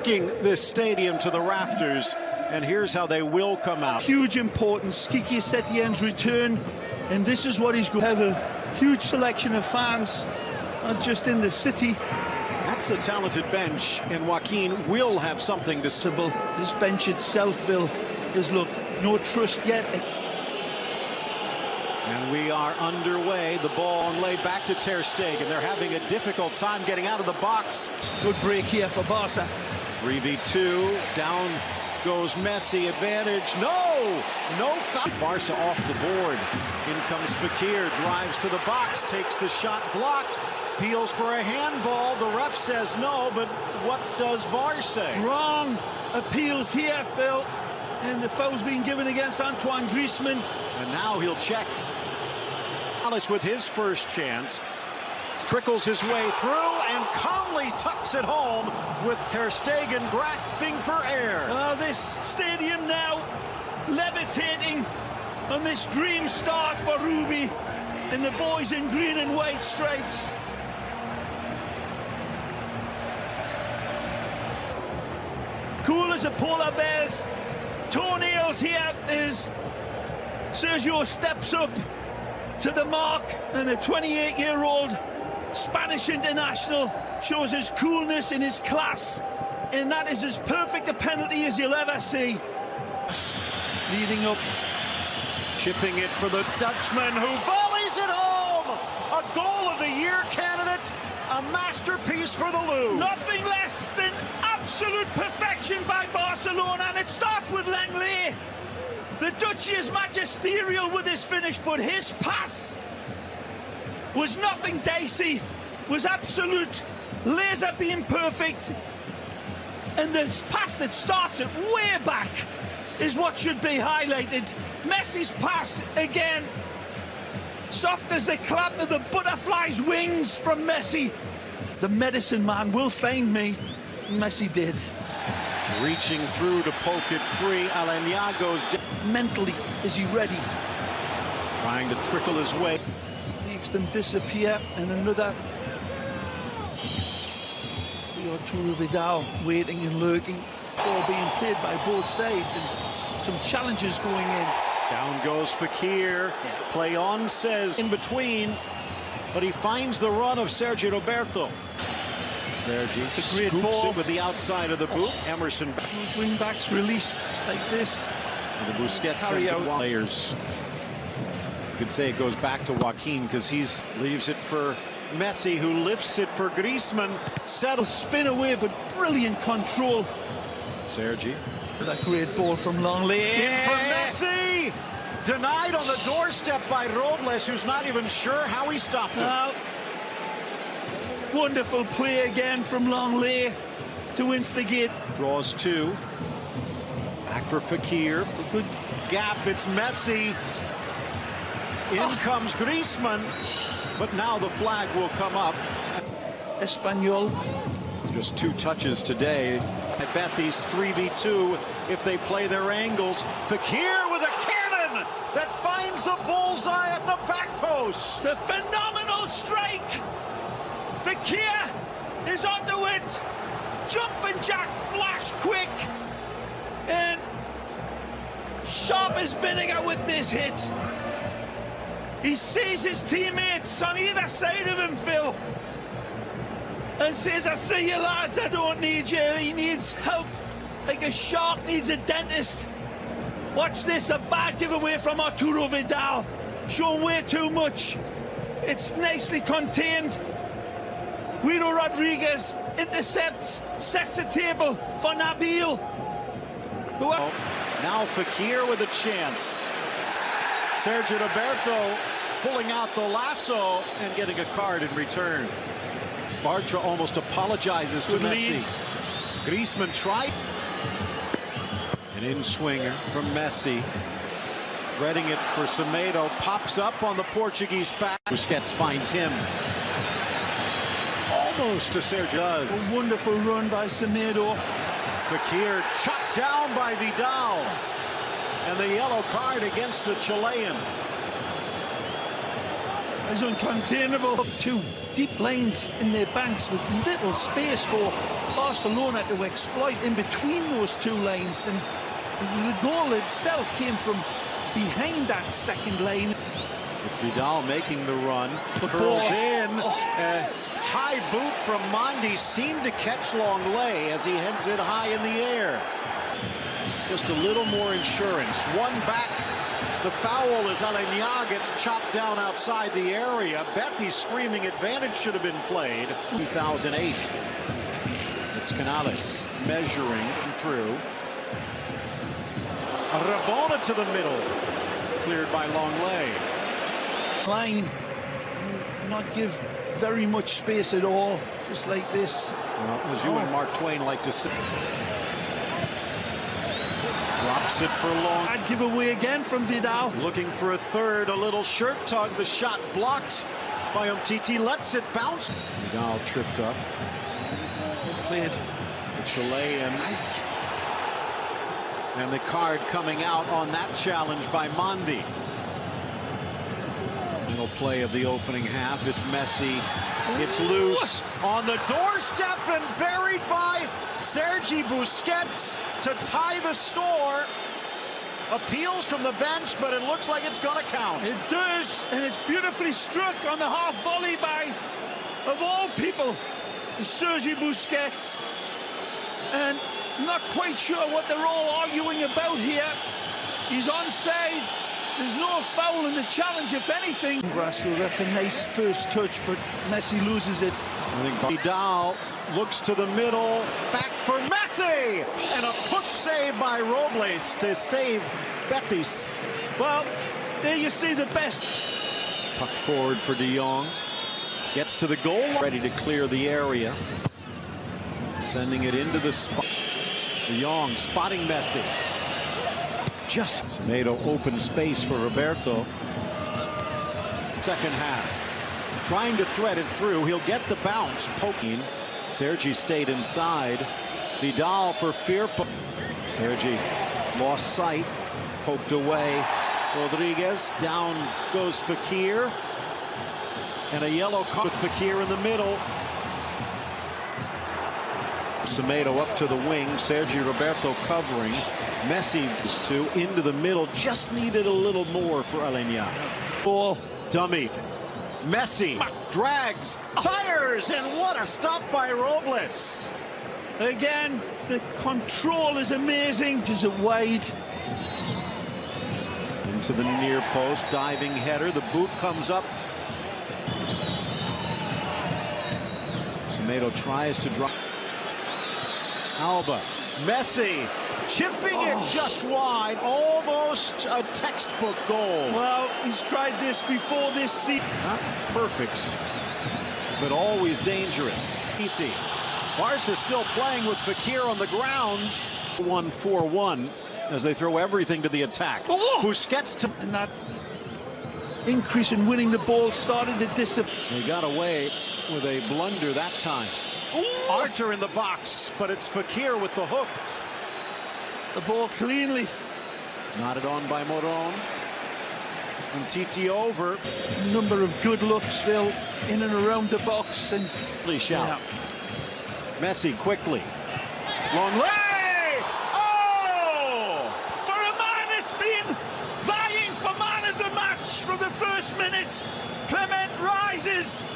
rocking this stadium to the rafters, and here's how they will come out. Huge importance. Kiki Setien's return, and this is what he's going to have a huge selection of fans, not just in the city. That's a talented bench, and Joaquin will have something to say. This bench itself, Phil, is, look, no trust yet. And we are underway. The ball laid back to Ter Stegen. They're having a difficult time getting out of the box. Good break here for Barca. 3v2. Down goes Messi. Advantage. No foul. Barca off the board. In comes Fekir. Drives to the box. Takes the shot blocked. Peels for a handball. The ref says no, but what does VAR say? Wrong appeals here, Phil. And the foul's being given against Antoine Griezmann. And now he'll check. Alice with his first chance. Trickles his way through and calmly tucks it home with Ter Stegen grasping for air. This stadium now levitating on this dream start for Ruby and the boys in green and white stripes. Cool as a polar bear's toenails here as Sergio steps up to the mark, and the 28-year-old Spanish international shows his coolness and his class, and that is as perfect a penalty as you'll ever see. Leading up. Chipping it for the Dutchman, who volleys it home! A goal of the year candidate, a masterpiece for the Louvre. Nothing less than absolute perfection by Barcelona, and it starts with Langley. The Dutchie is magisterial with his finish, but his pass was nothing dicey, was absolute laser beam perfect. And this pass that starts it way back is what should be highlighted. Messi's pass again, soft as the clap of the butterfly's wings from Messi. The medicine man will find me. Messi did. Reaching through to poke it free. Aleñago's mentally, is he ready? Trying to trickle his way. Makes them disappear, and another Arturo Vidal waiting and lurking. Ball being played by both sides, and some challenges going in. Down goes Fekir. Play on, says in between, but he finds the run of Sergi Roberto. Sergi scoops it with the outside of the boot. Emerson. Those wing backs released like this. And the Busquets sends it players. You could say it goes back to Joaquin because he leaves it for Messi, who lifts it for Griezmann. Settles, spin away, but brilliant control. Sergi. That great ball from Longley. In for Messi! Denied on the doorstep by Robles, who's not even sure how he stopped him. Wonderful play again from Longley to instigate. Draws two. Back for Fekir. It's a good gap. It's Messi. In comes Griezmann. But now the flag will come up. Espanyol. Just two touches today. I bet these 3v2 if they play their angles. Fekir with a cannon that finds the bullseye at the back post. It's a phenomenal strike. Fekir is onto it. Jumping jack, flash quick. And sharp as vinegar with this hit. He sees his teammates on either side of him, Phil, and says, I see you lads, I don't need you. He needs help like a shark needs a dentist. Watch this, a bad giveaway from Arturo Vidal. Shown way too much. It's nicely contained. Guido Rodriguez intercepts, sets a table for Nabil. Now Fekir with a chance. Sergio Roberto pulling out the lasso and getting a card in return. Bartra almost apologizes to Messi. Griezmann tried. An in-swinger from Messi. Threading it for Semedo. Pops up on the Portuguese back. Busquets finds him. Almost to Sergio. A wonderful run by Semedo. Fekir chopped down by Vidal. And the yellow card against the Chilean. is uncontainable. Two deep lanes in their banks with little space for Barcelona to exploit in between those two lanes, and the goal itself came from behind that second lane. It's Vidal making the run, curls in, high boot from Mondi seemed to catch Longley as he heads it high in the air. Just a little more insurance. One back. The foul as Alenia gets chopped down outside the area. Beti's screaming advantage should have been played. 2008. It's Canales measuring through. Rabona to the middle. Cleared by Longley. Line, not give very much space at all, just like this. Well, as you and Mark Twain like to say. Drops it for long. I'd give away again from Vidal. Looking for a third, a little shirt tug. The shot blocked by Umtiti. Lets it bounce. Vidal tripped up. Played. The Chilean. And the card coming out on that challenge by Mondi. Middle play of the opening half. It's Messi. It's loose on the doorstep and buried by Sergi Busquets to tie the score. Appeals from the bench, but it looks like it's going to count. It does, and it's beautifully struck on the half volley by, of all people, Sergi Busquets. And I'm not quite sure what they're all arguing about here. He's onside. There's no foul in the challenge, if anything. Grasso, that's a nice first touch, but Messi loses it. I think Vidal looks to the middle, back for Messi! And a push save by Robles to save Betis. Well, there you see the best. Tucked forward for De Jong. Gets to the goal, ready to clear the area. Sending it into the spot. De Jong spotting Messi. Just Semedo open space for Roberto. Second half. Trying to thread it through. He'll get the bounce. Poking. Sergi stayed inside. Vidal for fear. Sergi lost sight. Poked away. Rodriguez. Down goes Fekir. And a yellow card with Fekir in the middle. Semedo up to the wing. Sergi Roberto covering. Messi into the middle. Just needed a little more for Alenia. Ball dummy. Messi drags, fires, and what a stop by Robles. Again, the control is amazing. Is it wide? Into the near post, diving header. The boot comes up. Semedo tries to drop. Alba, Messi, chipping it just wide, almost a textbook goal. Well, he's tried this before this season. Not perfect, but always dangerous. Barca still playing with Fekir on the ground. 1-4-1 as they throw everything to the attack. Busquets to... And that increase in winning the ball started to disappear. They got away with a blunder that time. Archer in the box, but it's Fekir with the hook. The ball cleanly. Knotted on by Moron. And Titi over. A number of good looks, Phil, in and around the box. And shout. Yeah. Messi quickly. Longley! Oh! For a man that's been vying for man of the match from the first minute, Clement rises.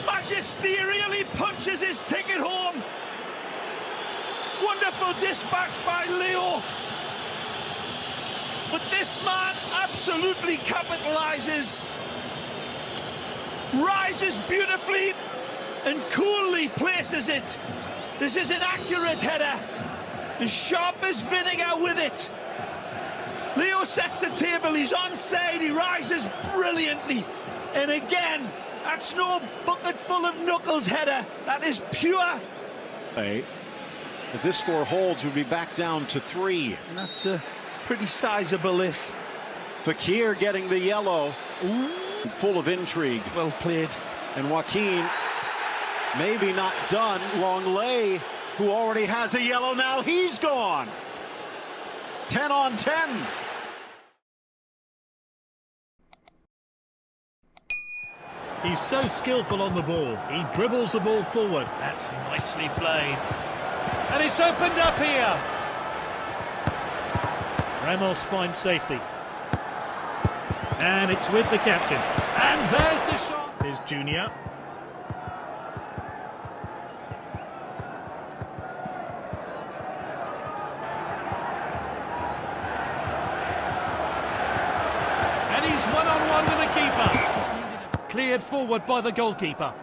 Magisterially punches his ticket home. Wonderful dispatch by Leo. But this man absolutely capitalizes. Rises beautifully and coolly places it. This is an accurate header. As sharp as vinegar with it. Leo sets the table. He's onside. He rises brilliantly. And again, that's no bucket full of knuckles header. That is pure. Hey, if this score holds, we'll be back down to 3. And that's a pretty sizable if. Fekir getting the yellow. Ooh. Full of intrigue. Well played. And Joaquin, maybe not done. Longley, who already has a yellow now, he's gone. 10 on 10. He's so skillful on the ball. He dribbles the ball forward. That's nicely played. And it's opened up here. Ramos finds safety. And it's with the captain. And there's the shot. Here's Junior. And he's one-on-one with the keeper. Cleared forward by the goalkeeper.